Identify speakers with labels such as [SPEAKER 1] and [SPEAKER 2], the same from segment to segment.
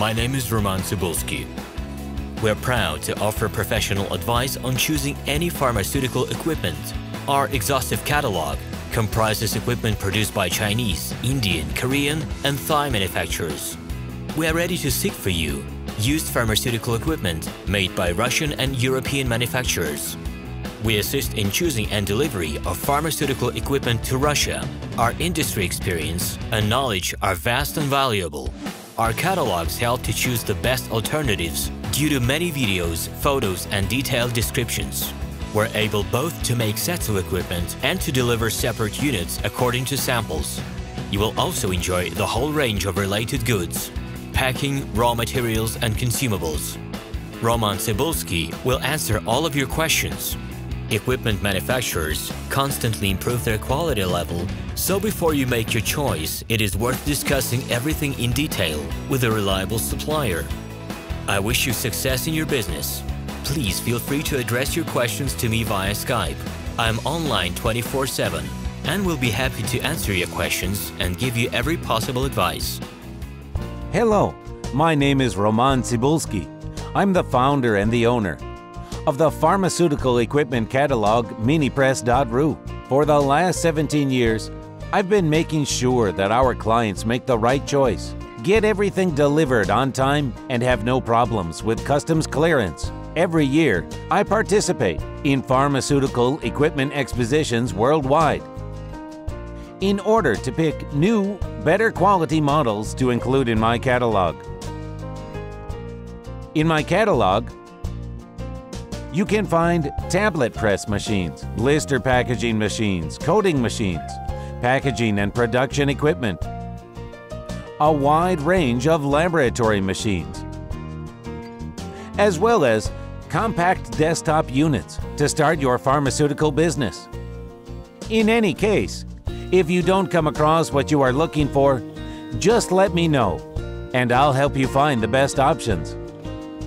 [SPEAKER 1] My name is RomanTsibulsky. We're proud to offer professional advice on choosing any pharmaceutical equipment. Our exhaustive catalog comprises equipment produced by Chinese, Indian, Korean, and Thai manufacturers. We are ready to seek for you used pharmaceutical equipment made by Russian and European manufacturers. We assist in choosing and delivery of pharmaceutical equipment to Russia. Our industry experience and knowledge are vast and valuable. Our catalogs help to choose the best alternatives due to many videos, photos, and detailed descriptions. We're able both to make sets of equipment and to deliver separate units according to samples. You will also enjoy the whole range of related goods, packing, raw materials, and consumables. RomanTsibulsky will answer all of your questions. Equipment manufacturers constantly improve their quality level, so before you make your choice, it is worth discussing everything in detail with a reliable supplier. I wish you success in your business. Please feel free to address your questions to me via Skype. I'm online 24/7 and will be happy to answer your questions and give you every possible advice.
[SPEAKER 2] Hello, my name is RomanTsibulsky. I'm the founder and the owner of the pharmaceutical equipment catalog Minipress.ru. For the last 17 years, I've been making sure that our clients make the right choice, get everything delivered on time, and have no problems with customs clearance. Every year, I participate in pharmaceutical equipment expositions worldwide in order to pick new, better quality models to include in my catalog. In my catalog, you can find tablet press machines, blister packaging machines, coating machines, packaging and production equipment, a wide range of laboratory machines, as well as compact desktop units to start your pharmaceutical business. In any case, if you don't come across what you are looking for, just let me know, and I'll help you find the best options.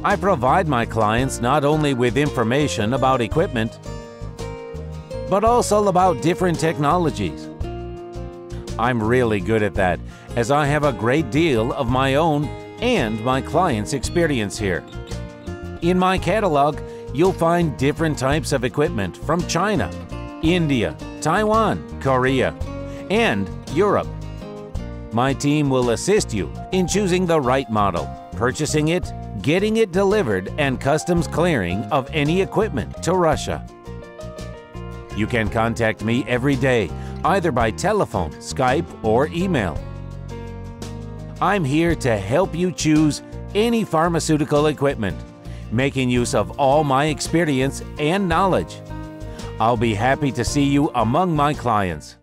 [SPEAKER 2] I provide my clients not only with information about equipment, but also about different technologies. I'm really good at that, as I have a great deal of my own and my clients' experience here. In my catalog, you'll find different types of equipment from China, India, Taiwan, Korea, and Europe. My team will assist you in choosing the right model, purchasing it, getting it delivered, and customs clearing of any equipment to Russia. You can contact me every day, either by telephone, Skype, or email. I'm here to help you choose any pharmaceutical equipment, making use of all my experience and knowledge. I'll be happy to see you among my clients.